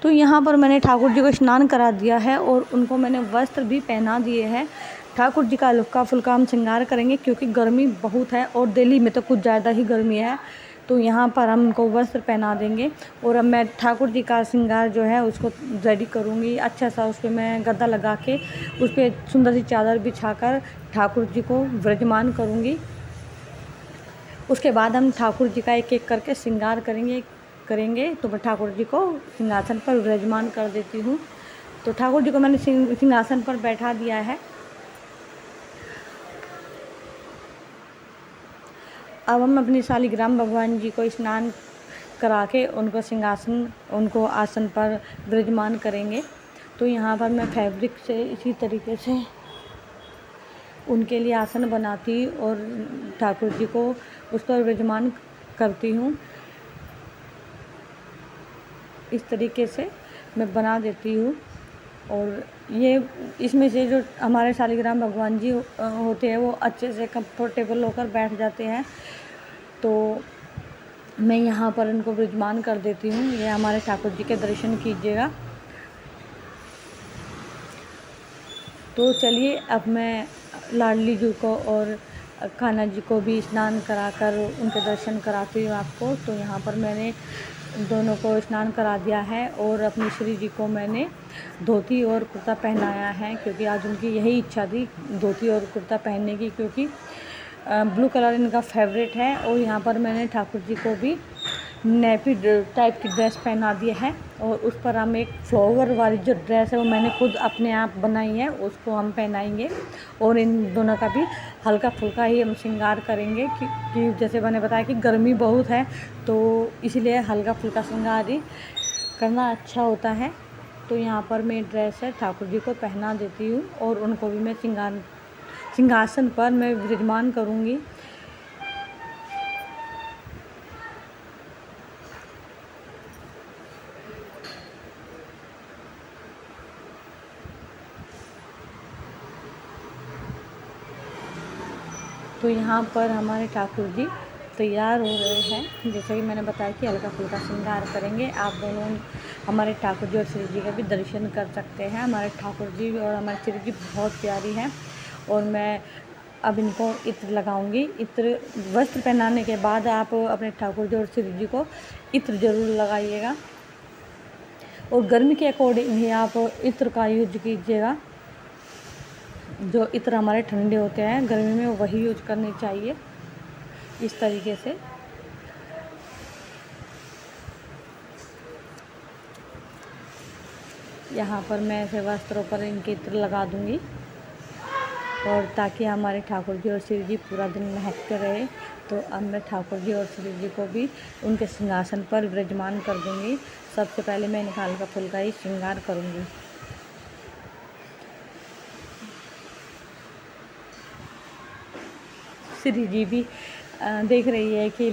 तो यहाँ पर मैंने ठाकुर जी को स्नान करा दिया है और उनको मैंने वस्त्र भी पहना दिए हैं। ठाकुर जी का हल्का फुल्का हम श्रृंगार करेंगे क्योंकि गर्मी बहुत है और दिल्ली में तो कुछ ज़्यादा ही गर्मी है। तो यहाँ पर हम उनको वस्त्र पहना देंगे और अब मैं ठाकुर जी का श्रृंगार जो है उसको रेडी करूँगी। अच्छा सा उस पर मैं गद्दा लगा के उस पर सुंदर सी चादर बिछाकर ठाकुर जी को विराजमान करूँगी। उसके बाद हम ठाकुर जी का एक एक करके श्रृंगार करेंगे। तो मैं ठाकुर जी को सिंहासन पर विराजमान कर देती हूँ। तो ठाकुर जी को मैंने सिंहासन पर बैठा दिया है। अब हम अपनी शालिग्राम भगवान जी को स्नान करा के उनको आसन पर विराजमान करेंगे। तो यहाँ पर मैं फैब्रिक से इसी तरीके से उनके लिए आसन बनाती और ठाकुर जी को उस पर विराजमान करती हूँ। इस तरीके से मैं बना देती हूँ और ये इसमें से जो हमारे शालिग्राम भगवान जी होते हैं वो अच्छे से कंफर्टेबल होकर बैठ जाते हैं। तो मैं यहाँ पर इनको विराजमान कर देती हूँ। ये हमारे ठाकुर जी के दर्शन कीजिएगा। तो चलिए अब मैं लाडली जी को और कान्हा जी को भी स्नान कराकर उनके दर्शन कराती हूँ आपको। तो यहाँ पर मैंने दोनों को स्नान करा दिया है और अपनी श्री जी को मैंने धोती और कुर्ता पहनाया है क्योंकि आज उनकी यही इच्छा थी धोती और कुर्ता पहनने की, क्योंकि ब्लू कलर इनका फेवरेट है। और यहाँ पर मैंने ठाकुर जी को भी नेपी टाइप की ड्रेस पहना दी है और उस पर हम एक फ्लावर वाली जो ड्रेस है वो मैंने खुद अपने आप बनाई है उसको हम पहनाएंगे। और इन दोनों का भी हल्का फुल्का ही हम श्रृंगार करेंगे कि जैसे मैंने बताया कि गर्मी बहुत है तो इसलिए हल्का फुल्का श्रृंगार ही करना अच्छा होता है। तो यहाँ पर मैं ड्रेस है ठाकुर जी को पहना देती हूँ और उनको भी मैं सिंहासन पर मैं विराजमान करूँगी। तो यहाँ पर हमारे ठाकुर जी तैयार हो गए हैं। जैसे कि मैंने बताया कि हल्का फुल्का श्रृंगार करेंगे। आप दोनों हमारे ठाकुर जी और श्री जी का भी दर्शन कर सकते हैं। हमारे ठाकुर जी और हमारी श्री जी बहुत प्यारी हैं। और मैं अब इनको इत्र लगाऊंगी। इत्र वस्त्र पहनाने के बाद आप अपने ठाकुर जी और श्री जी को इत्र ज़रूर लगाइएगा और गर्मी के अकॉर्डिंग ही आप इत्र का यूज कीजिएगा। जो इत्र हमारे ठंडे होते हैं गर्मी में वही यूज करनी चाहिए। इस तरीके से यहाँ पर मैं ऐसे वस्त्रों पर इनके इत्र लगा दूंगी और ताकि हमारे ठाकुर जी और श्री जी पूरा दिन महकते रहे। तो अब मैं ठाकुर जी और श्री जी को भी उनके सिंहासन पर विराजमान कर दूंगी। सबसे पहले मैं इनका हल्का फुल्का ही श्रृंगार करूंगी। श्री जी भी देख रही है कि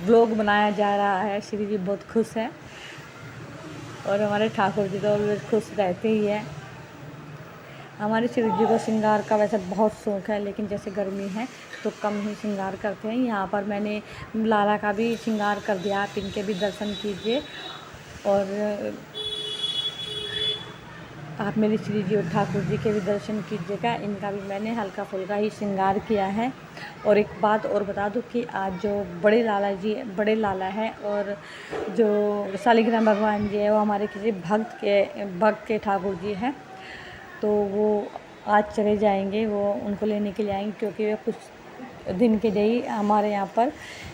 व्लॉग बनाया जा रहा है। श्री जी बहुत खुश है और हमारे ठाकुर जी तो ऑलवेज खुश रहते ही है। हमारे श्री जी को श्रृंगार का वैसे बहुत शौक़ है लेकिन जैसे गर्मी है तो कम ही श्रृंगार करते हैं। यहाँ पर मैंने लाला का भी श्रृंगार कर दिया। आप इनके भी दर्शन कीजिए और आप मेरी श्री जी और ठाकुर जी के भी दर्शन कीजिएगा। इनका भी मैंने हल्का फुल्का ही श्रृंगार किया है। और एक बात और बता दूं कि आज जो बड़े लाला है और जो शालिग्राम भगवान जी है वो हमारे किसी भक्त के ठाकुर जी हैं। तो वो आज चले जाएंगे, वो उनको लेने के लिए आएंगे क्योंकि वे कुछ दिन के लिए ही हमारे यहाँ पर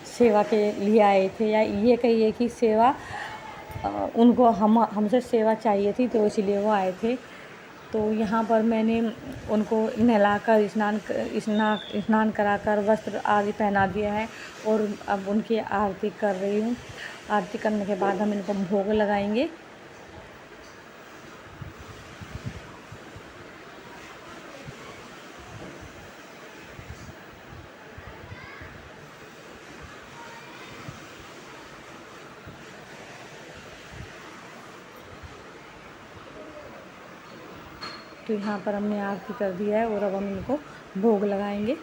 सेवा के लिए आए थे, या ये कहिए कि सेवा उनको हमसे सेवा चाहिए थी तो इसीलिए वो आए थे। तो यहाँ पर मैंने उनको नहलाकर स्नान कराकर वस्त्र आदि पहना दिया है और अब उनकी आरती कर रही हूँ। आरती करने के बाद हम इनको भोग लगाएंगे। तो यहाँ पर हमने आरती कर दिया है और अब हम इनको भोग लगाएंगे।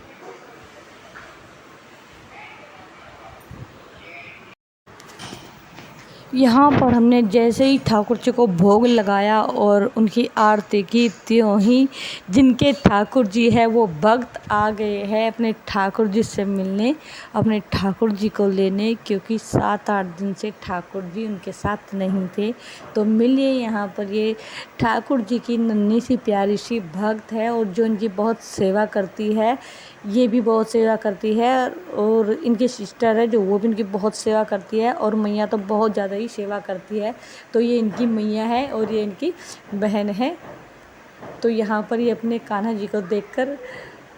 यहाँ पर हमने जैसे ही ठाकुर जी को भोग लगाया और उनकी आरती की, त्यों ही जिनके ठाकुर जी है वो भक्त आ गए हैं अपने ठाकुर जी से मिलने, अपने ठाकुर जी को लेने, क्योंकि 7-8 दिन से ठाकुर जी उनके साथ नहीं थे। तो मिलिए यहाँ पर ये ठाकुर जी की नन्ही सी प्यारी सी भक्त है और जो इनकी बहुत सेवा करती है, ये भी बहुत सेवा करती है। और इनकी सिस्टर है जो वो भी इनकी बहुत सेवा करती है, और मैया तो बहुत ज़्यादा ही सेवा करती है। तो ये इनकी मैया है और ये इनकी बहन है। तो यहाँ पर ये अपने कान्हा जी को देखकर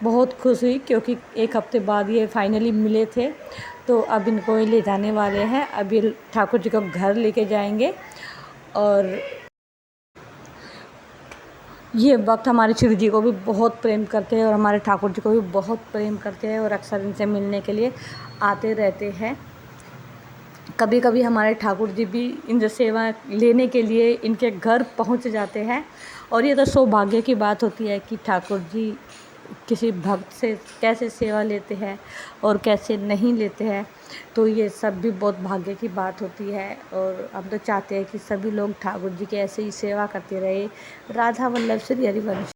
बहुत खुश हुई, क्योंकि एक हफ्ते बाद ये फाइनली मिले थे। तो अब इनको ले जाने वाले हैं, अब ये ठाकुर जी को घर लेके जाएंगे। और ये भक्त हमारे शिव जी को भी बहुत प्रेम करते हैं और हमारे ठाकुर जी को भी बहुत प्रेम करते हैं और अक्सर इनसे मिलने के लिए आते रहते हैं। कभी कभी हमारे ठाकुर जी भी इनसे सेवा लेने के लिए इनके घर पहुंच जाते हैं। और ये तो सौभाग्य की बात होती है कि ठाकुर जी किसी भक्त से कैसे सेवा लेते हैं और कैसे नहीं लेते हैं। तो ये सब भी बहुत भाग्य की बात होती है, और हम तो चाहते हैं कि सभी लोग ठाकुर जी की ऐसे ही सेवा करते रहे। राधा वल्लभ श्री हरिवंश।